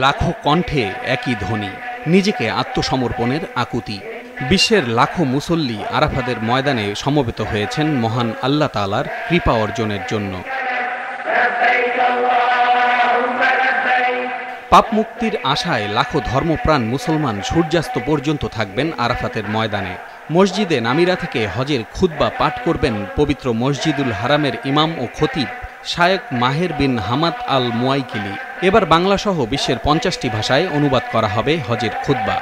লাখো কণ্ঠে একই ধ্বনি, নিজেকে আত্মসমর্পণের আকুতি। বিশ্বের লাখো মুসল্লি আরাফাতের ময়দানে সমবেত হয়েছেন মহান আল্লাহ তাআলার কৃপা অর্জনের জন্য। পাপ মুক্তির আশায় লাখো ধর্মপ্রাণ মুসলমান সূর্যাস্ত পর্যন্ত থাকবেন আরাফাতের ময়দানে। মসজিদে নামিরা থেকে হজের খুতবা পাঠ করবেন পবিত্র মসজিদুল হারামের ইমাম ও খতিব শায়েখ মাহের বিন হামাদ আল মুয়াইকিলি। এবার বাংলাসহ বিশ্বের 50টি ভাষায় অনুবাদ করা হবে হজের খুতবা।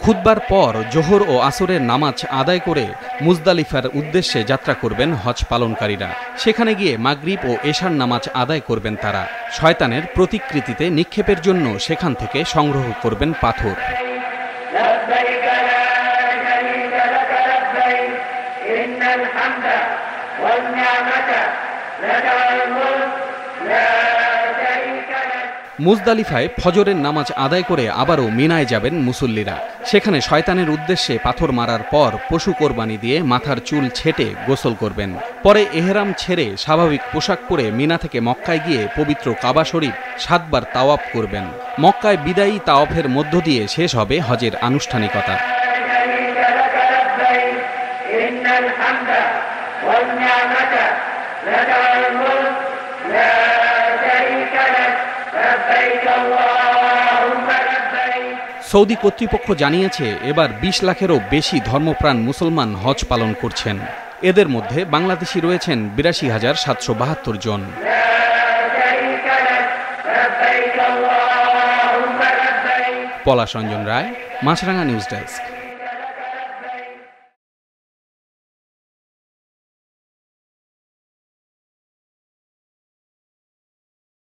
খুতবার পর জোহর ও আসরের নামাজ আদায় করে মুজদালিফার উদ্দেশ্যে যাত্রা করবেন হজ পালনকারীরা। সেখানে গিয়ে মাগরিব ও এশার নামাজ আদায় করবেন তারা। শয়তানের প্রতিকৃতিতে নিক্ষেপের জন্য সেখান থেকে সংগ্রহ করবেন পাথর। মুজদালিফায় ফজরের নামাজ আদায় করে আবারও মিনায় যাবেন মুসল্লিরা। সেখানে শয়তানের উদ্দেশ্যে পাথর মারার পর পশু কোরবানি দিয়ে মাথার চুল ছেঁটে গোসল করবেন। পরে এহরাম ছেড়ে স্বাভাবিক পোশাক পরে মিনা থেকে মক্কায় গিয়ে পবিত্র কাবা শরীফ 7 বার তাওয়াফ করবেন। মক্কায় বিদায়ী তাওয়াফের মধ্য দিয়ে শেষ হবে হজের আনুষ্ঠানিকতা। সৌদি কর্তৃপক্ষ জানিয়েছে এবার 20 লাখেরও বেশি ধর্মপ্রাণ মুসলমান হজ পালন করছেন। এদের মধ্যে বাংলাদেশি রয়েছেন ৮২,৭৭২ জন। পলাশ রঞ্জন রায়, মাছরাঙা নিউজ ডেস্ক।